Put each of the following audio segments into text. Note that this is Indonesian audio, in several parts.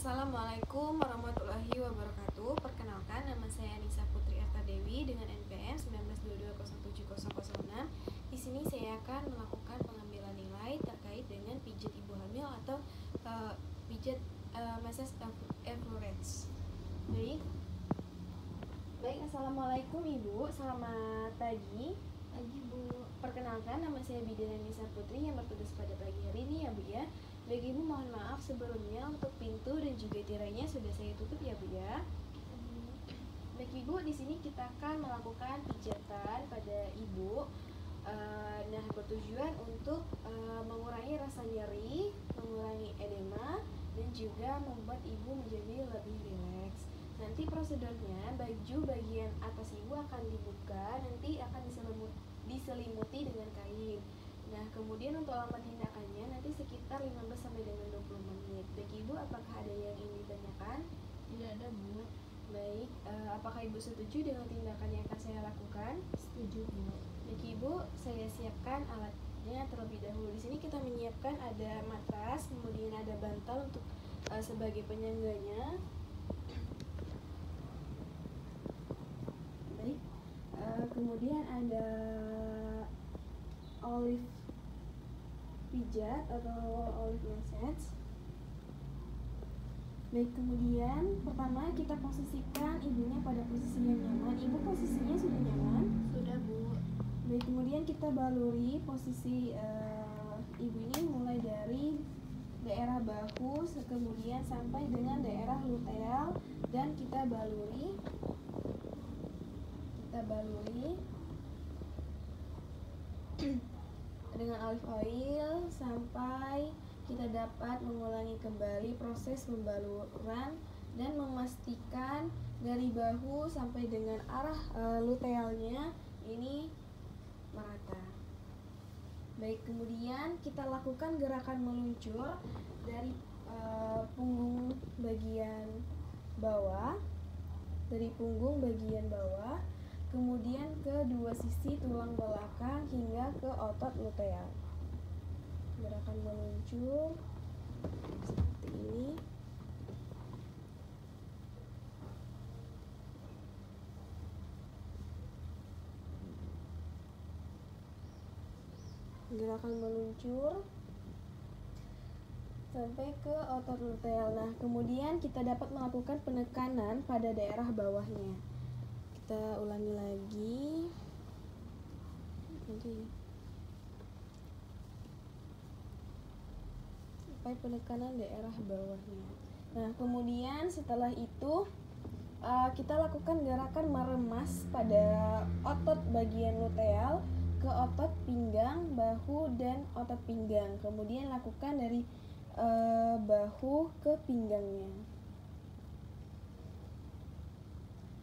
Assalamualaikum warahmatullahi wabarakatuh. Perkenalkan, nama saya Nisa Putri Arta Dewi dengan NPM 1922070006. Di sini saya akan melakukan pengambilan nilai terkait dengan pijat ibu hamil atau pijat meses efflorescens. Baik, assalamualaikum Ibu. Selamat pagi. Pagi Bu. Perkenalkan, nama saya Bidana Nisa Putri yang bertugas pada pagi hari ini ya Bu ya. Baik Ibu, mohon maaf sebelumnya untuk pintu dan juga tirainya sudah saya tutup ya Bu ya. Baik Ibu, di sini kita akan melakukan pijatan pada Ibu. Nah, bertujuan untuk mengurangi rasa nyeri, mengurangi edema, dan juga membuat Ibu menjadi lebih rileks. Nanti prosedurnya, baju bagian atas Ibu akan dibuka, nanti akan diselimuti dengan kain. Nah, kemudian untuk lama tindakannya nanti sekitar 15 sampai dengan 20 menit. Baik Ibu, apakah ada yang ingin ditanyakan? Tidak ada Bu. Baik, apakah Ibu setuju dengan tindakan yang akan saya lakukan? Setuju Bu. Baik Ibu, saya siapkan alatnya terlebih dahulu. Di sini kita menyiapkan ada matras, kemudian ada bantal untuk sebagai penyangganya. Baik, kemudian ada olive pijat atau olive massage. Baik, kemudian pertama kita posisikan ibunya pada posisi yang nyaman. Ibu posisinya sudah nyaman? Sudah Bu. Baik, kemudian kita baluri posisi ibu ini mulai dari daerah bahu, kemudian sampai dengan daerah luteal, dan kita baluri dengan olive oil sampai kita dapat mengulangi kembali proses pembaluran dan memastikan dari bahu sampai dengan arah lutealnya ini merata. Baik, kemudian kita lakukan gerakan meluncur dari punggung bagian bawah, kemudian ke dua sisi tulang belakang hingga ke otot luteal. Gerakan meluncur seperti ini. Gerakan meluncur sampai ke otot luteal. Nah, kemudian kita dapat melakukan penekanan pada daerah bawahnya. Kita ulangi lagi. Sampai penekanan daerah bawahnya. Nah, kemudian setelah itu kita lakukan gerakan meremas pada otot bagian luteal ke otot pinggang, bahu, dan otot pinggang. Kemudian lakukan dari bahu ke pinggangnya.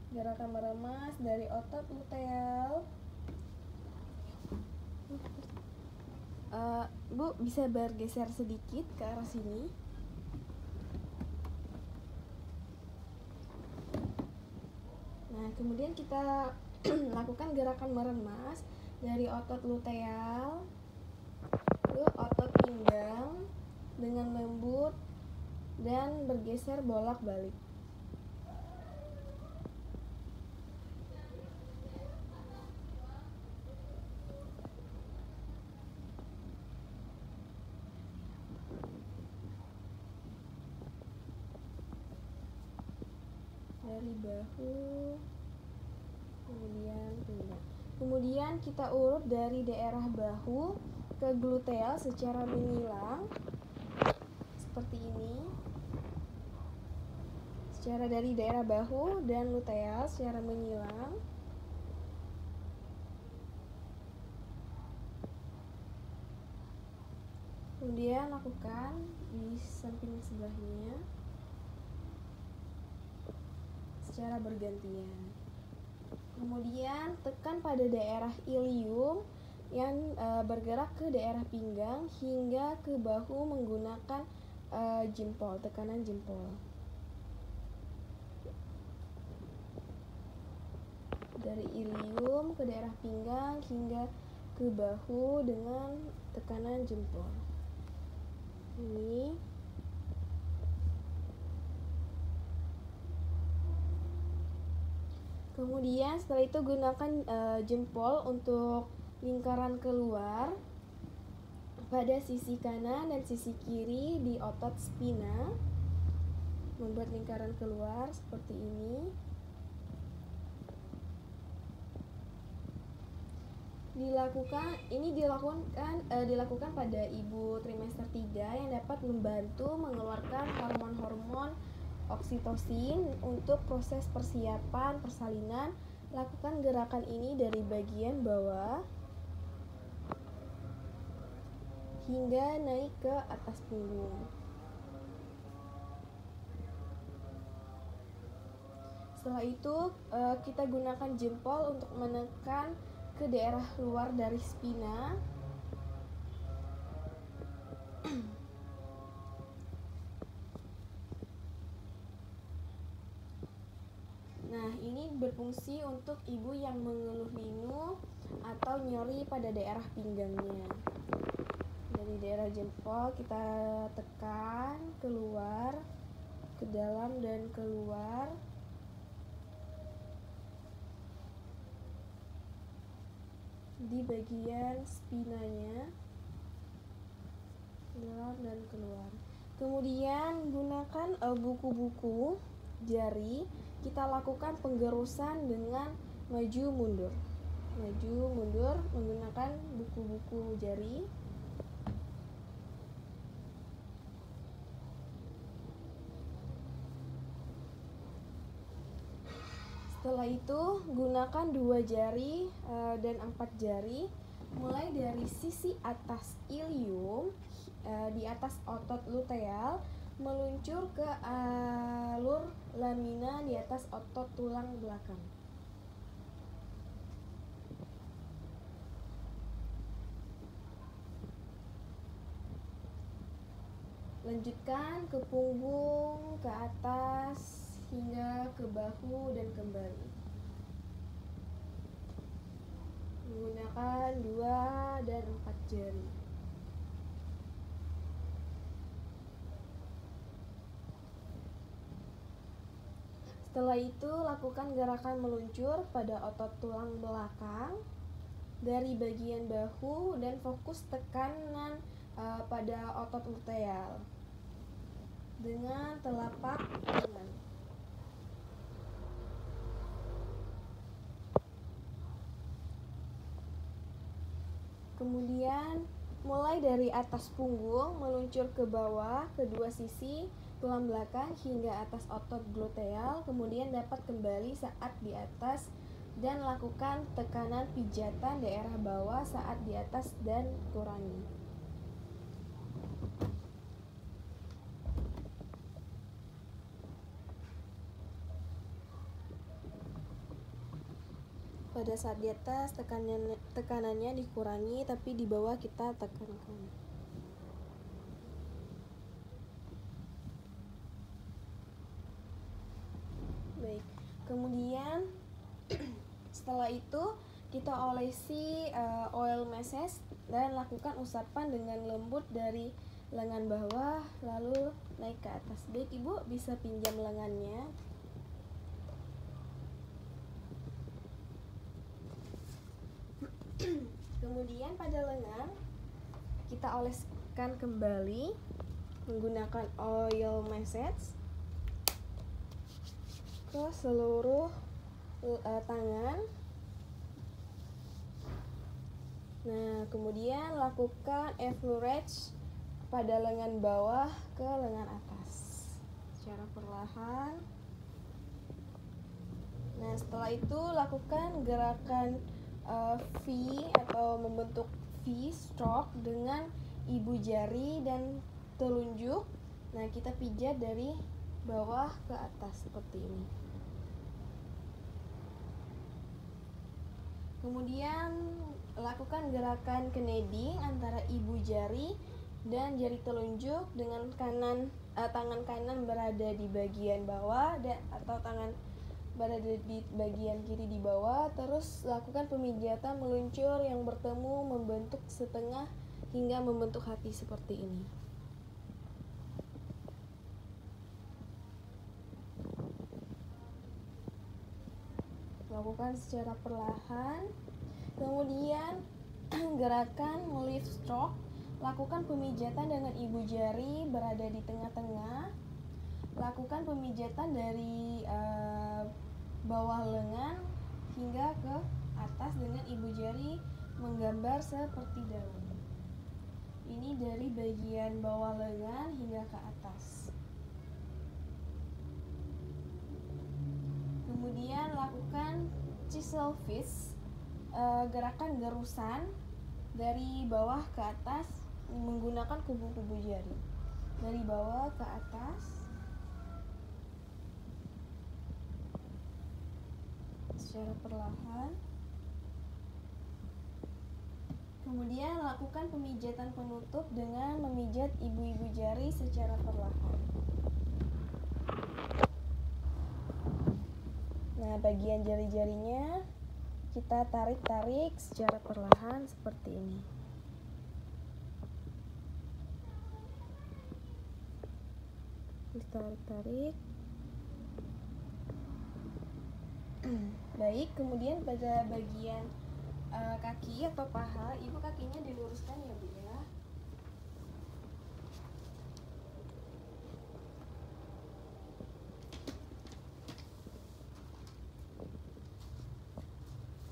Gerakan meremas dari otot luteal. Bu, bisa bergeser sedikit ke arah sini. Nah, kemudian kita lakukan gerakan meremas dari otot luteal ke otot pinggang dengan lembut dan bergeser bolak-balik. Dari bahu kemudian pinggang. Kemudian kita urut dari daerah bahu ke gluteal secara menyilang seperti ini. Secara dari daerah bahu dan luteal secara menyilang. Kemudian lakukan di samping sebelahnya secara bergantian. Kemudian tekan pada daerah ilium yang bergerak ke daerah pinggang hingga ke bahu menggunakan jempol, tekanan jempol. Dari ilium ke daerah pinggang hingga ke bahu dengan tekanan jempol. Ini Kemudian setelah itu gunakan jempol untuk lingkaran keluar pada sisi kanan dan sisi kiri di otot spina. Membuat lingkaran keluar seperti ini. Dilakukan pada ibu trimester 3 yang dapat membantu mengeluarkan hormon-hormon oksitosin untuk proses persiapan persalinan. Lakukan gerakan ini dari bagian bawah hingga naik ke atas punggung. Setelah itu kita gunakan jempol untuk menekan ke daerah luar dari spina. Nah, ini berfungsi untuk ibu yang mengeluh linu atau nyeri pada daerah pinggangnya. Dari daerah jempol kita tekan keluar, ke dalam dan keluar. Di bagian spinanya, dalam dan keluar. Kemudian gunakan buku-buku jari. Kita lakukan penggerusan dengan maju mundur menggunakan buku-buku jari. Setelah itu gunakan 2 jari dan 4 jari mulai dari sisi atas ilium di atas otot luteal meluncur ke alur lamina di atas otot tulang belakang. Lanjutkan ke punggung, ke atas hingga ke bahu dan kembali. Menggunakan 2 dan 4 jari. Setelah itu lakukan gerakan meluncur pada otot tulang belakang dari bagian bahu dan fokus tekanan pada otot luteal dengan telapak tangan. Kemudian mulai dari atas punggung meluncur ke bawah kedua sisi tulang belakang hingga atas otot gluteal, kemudian dapat kembali saat di atas dan lakukan tekanan pijatan daerah bawah saat di atas dan kurangi. Pada saat di atas tekanannya dikurangi, tapi di bawah kita tekankan. Baik, kemudian setelah itu kita olesi oil massage dan lakukan usapan dengan lembut dari lengan bawah lalu naik ke atas. Baik, ibu bisa pinjam lengannya. Kemudian pada lengan kita oleskan kembali menggunakan oil massage ke seluruh tangan. Nah, kemudian lakukan effleurage pada lengan bawah ke lengan atas secara perlahan. Nah, setelah itu lakukan gerakan V atau membentuk V stroke dengan ibu jari dan telunjuk. Nah, kita pijat dari bawah ke atas seperti ini. Kemudian lakukan gerakan kneading antara ibu jari dan jari telunjuk dengan tangan kanan berada di bagian bawah atau tangan berada di bagian kiri di bawah. Terus lakukan pemijatan meluncur yang bertemu membentuk setengah hingga membentuk hati seperti ini. Lakukan secara perlahan. Kemudian gerakan lift stroke. Lakukan pemijatan dengan ibu jari berada di tengah-tengah. Lakukan pemijatan dari bawah lengan hingga ke atas dengan ibu jari menggambar seperti daun. Ini dari bagian bawah lengan hingga ke atas. Kemudian lakukan chisel fist, gerakan gerusan dari bawah ke atas menggunakan kubu-kubu jari. Dari bawah ke atas secara perlahan. Kemudian lakukan pemijatan penutup dengan memijat ibu-ibu jari secara perlahan. Nah, bagian jari-jarinya kita tarik-tarik secara perlahan seperti ini. Ditarik-tarik. Baik, kemudian pada bagian kaki atau paha, ibu kakinya diluruskan ya Bu ya.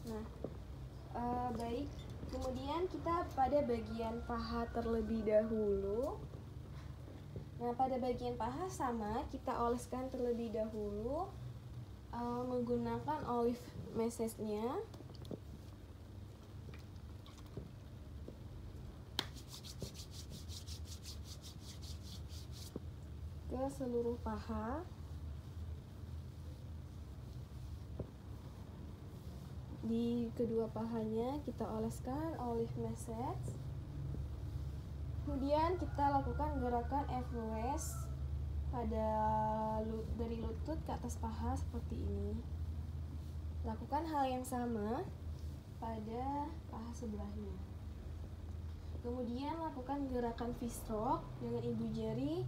Nah, baik, kemudian kita pada bagian paha terlebih dahulu. Nah, pada bagian paha sama, kita oleskan terlebih dahulu menggunakan olive massage-nya. Ke seluruh paha. Di kedua pahanya kita oleskan olive massage. Kemudian kita lakukan gerakan everest pada dari lutut ke atas paha seperti ini. Lakukan hal yang sama pada paha sebelahnya. Kemudian lakukan gerakan V-stroke dengan ibu jari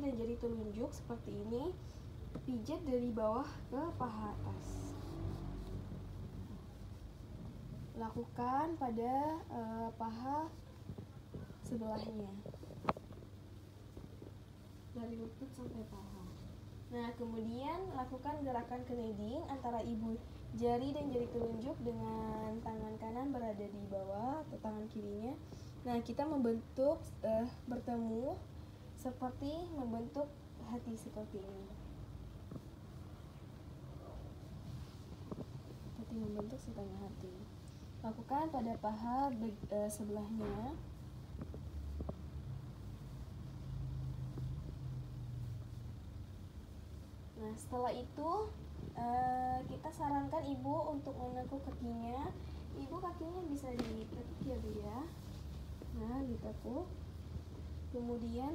dan jari telunjuk seperti ini. Pijat dari bawah ke paha atas. Lakukan pada paha sebelahnya, dari lutut sampai paha. Nah, kemudian lakukan gerakan kneading antara ibu jari dan jari telunjuk dengan tangan kanan berada di bawah atau tangan kirinya. Nah, kita membentuk bertemu seperti membentuk hati seperti ini. Seperti membentuk setengah hati. Lakukan pada paha sebelahnya. Nah, setelah itu kita sarankan ibu untuk menekuk kakinya. Ibu kakinya bisa ditekuk ya Bu ya. Nah, ditekuk. Kemudian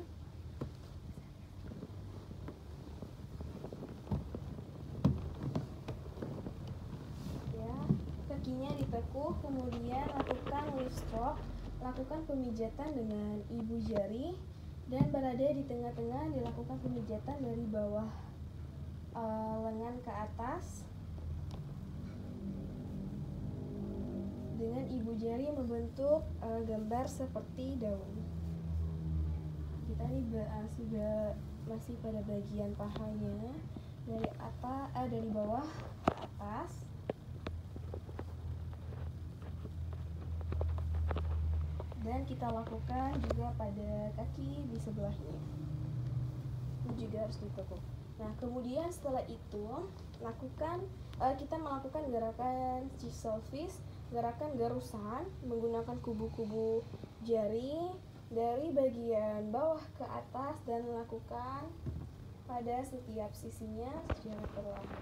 ya, kakinya ditekuk, kemudian lakukan lift stroke. Lakukan pemijatan dengan ibu jari dan berada di tengah-tengah dilakukan pemijatan dari bawah lengan ke atas dengan ibu jari membentuk gambar seperti daun. Kita ini sudah masih pada bagian pahanya, dari bawah ke atas. Dan kita lakukan juga pada kaki di sebelahnya. Ini juga harus ditekuk. Nah, kemudian setelah itu kita melakukan gerakan chisel fist, gerakan garusan menggunakan kubu-kubu jari dari bagian bawah ke atas dan lakukan pada setiap sisinya secara perlahan.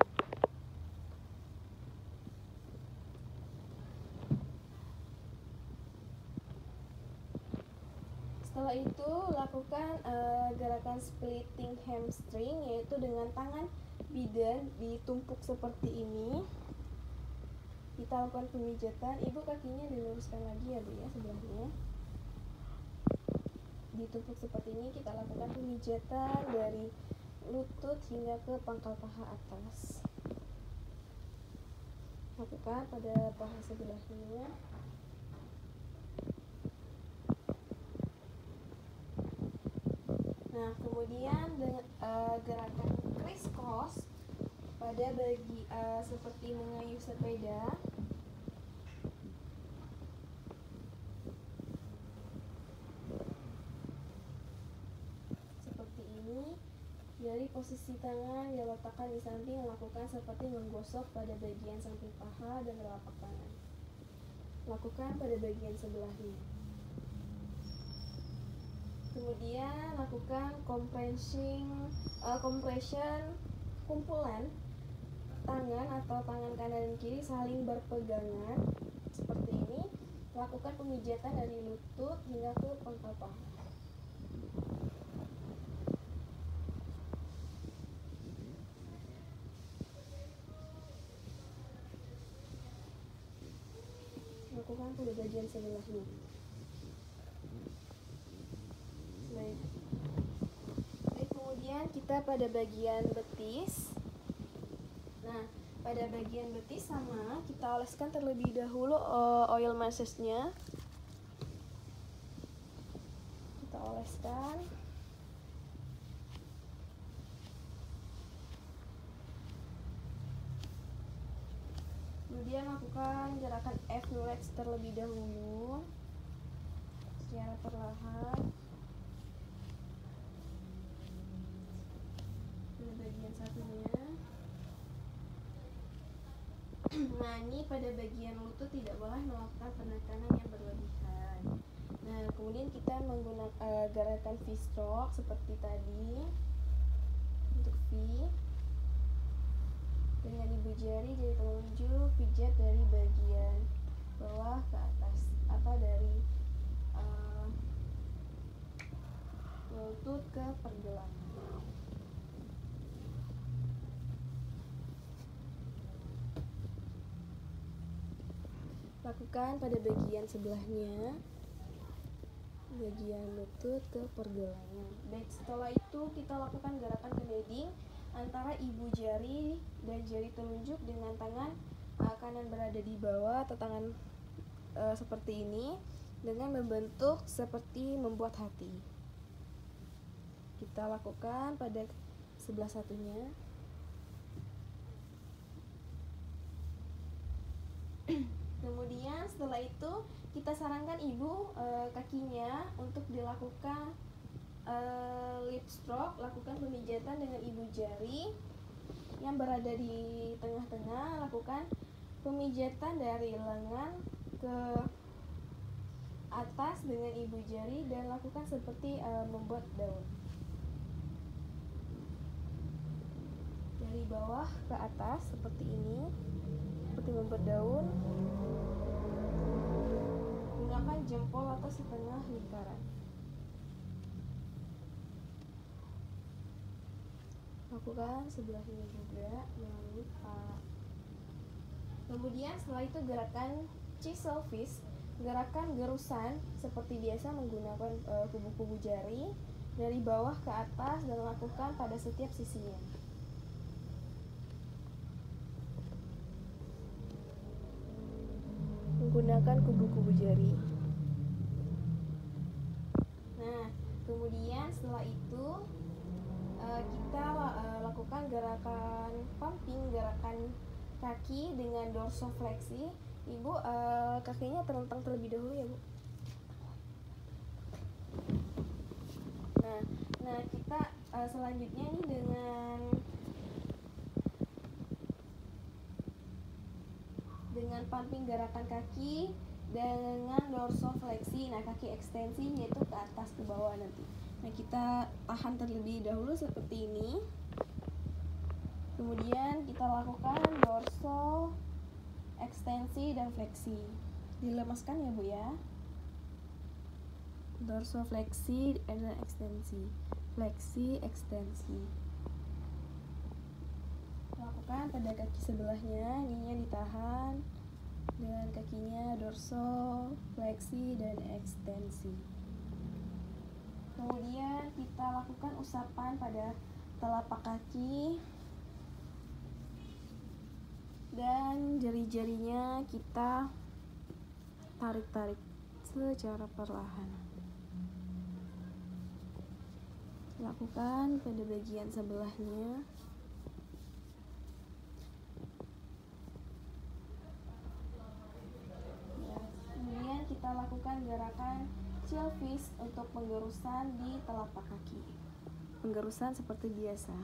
Setelah itu lakukan gerakan splitting hamstring, yaitu dengan tangan bidan ditumpuk seperti ini. Kita lakukan pemijatan. Ibu kakinya diluruskan lagi ya Bu ya sebelahnya. Ditumpuk seperti ini, kita lakukan pemijatan dari lutut hingga ke pangkal paha atas. Lakukan pada paha sebelahnya. Nah, kemudian dengan gerakan crisscross pada seperti mengayuh sepeda. Seperti ini. Dari posisi tangan yang letakkan di samping, lakukan seperti menggosok pada bagian samping paha dan telapak tangan. Lakukan pada bagian sebelahnya. Kemudian lakukan compression kumpulan tangan atau tangan kanan dan kiri saling berpegangan seperti ini. Lakukan pemijatan dari lutut hingga ke pangkal paha. Lakukan pada bagian sebelahnya. Baik, kemudian kita pada bagian betis. Nah, pada bagian betis sama, kita oleskan terlebih dahulu oil massage-nya. Kita oleskan. Kemudian lakukan gerakan F-relax terlebih dahulu secara perlahan. Pada bagian satunya. Nah, ini pada bagian lutut tidak boleh melakukan penekanan yang berlebihan. Nah, kemudian kita menggunakan gerakan V-stroke seperti tadi. Untuk V, dengan ibu jari telunjuk pijat dari bagian bawah ke atas atau dari lutut ke pergelangan. Lakukan pada bagian sebelahnya, bagian lutut ke pergelangan. Baik, setelah itu kita lakukan gerakan kneading antara ibu jari dan jari telunjuk dengan tangan kanan berada di bawah atau tangan seperti ini dengan membentuk seperti membuat hati. Kita lakukan pada sebelah satunya. Kemudian setelah itu kita sarankan ibu kakinya untuk dilakukan lip stroke. Lakukan pemijatan dengan ibu jari yang berada di tengah-tengah. Lakukan pemijatan dari lengan ke atas dengan ibu jari dan lakukan seperti membuat daun. Dari bawah ke atas seperti ini, seperti membuat daun. Gunakan jempol atau setengah lingkaran. Lakukan sebelahnya juga, jangan lupa. Kemudian setelah itu gerakan chisel fist, gerakan gerusan seperti biasa menggunakan kubu-kubu jari dari bawah ke atas dan lakukan pada setiap sisinya. Menggunakan kubu-kubu jari. Nah, kemudian setelah itu kita lakukan gerakan pumping, gerakan kaki dengan dorsofleksi. Ibu kakinya terlentang terlebih dahulu ya, Bu. Nah kita selanjutnya nih dengan pumping gerakan kaki dengan dorsofleksi. Nah, kaki ekstensi yaitu ke atas ke bawah nanti. Nah, kita tahan terlebih dahulu seperti ini. Kemudian kita lakukan dorso, ekstensi dan fleksi. Dilemaskan ya, Bu ya. Dorso fleksi dan ekstensi. Fleksi, ekstensi. Lakukan pada kaki sebelahnya, ininya ditahan dengan kakinya dorso, fleksi dan ekstensi. Kemudian kita lakukan usapan pada telapak kaki, dan jari-jarinya kita tarik-tarik secara perlahan. Lakukan pada bagian sebelahnya. Ya, kemudian kita lakukan gerakan chill fist untuk penggerusan di telapak kaki. Penggerusan seperti biasa.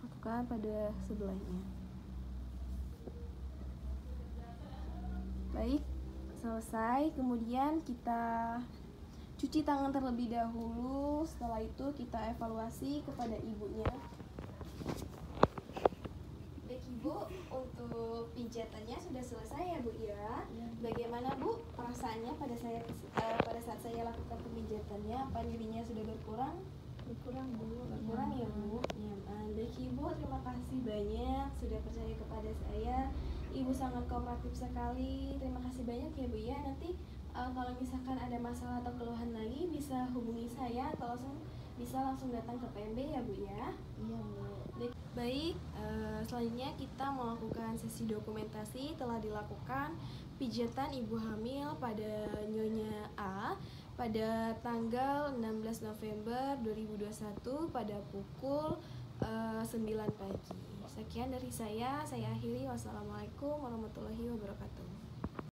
Lakukan pada sebelahnya. Baik, selesai. Kemudian kita cuci tangan terlebih dahulu. Setelah itu kita evaluasi kepada ibunya. Baik ibu, untuk pijatannya sudah selesai ya bu ya. Bagaimana bu perasaannya pada saat saya lakukan pemijatannya? Apa nyerinya sudah berkurang? Berkurang bu. Berkurang ya bu. Baik ibu, terima kasih banyak sudah percaya kepada saya. Ibu sangat kooperatif sekali. Terima kasih banyak ya bu ya. Nanti kalau misalkan ada masalah atau keluhan lagi bisa hubungi saya atau bisa langsung datang ke PMB ya bu ya. Iya bu. Baik, selanjutnya kita melakukan sesi dokumentasi. Telah dilakukan pijatan ibu hamil pada Nyonya A pada tanggal 16 November 2021 pada pukul 9 pagi. Sekian dari saya akhiri. Wassalamualaikum warahmatullahi wabarakatuh.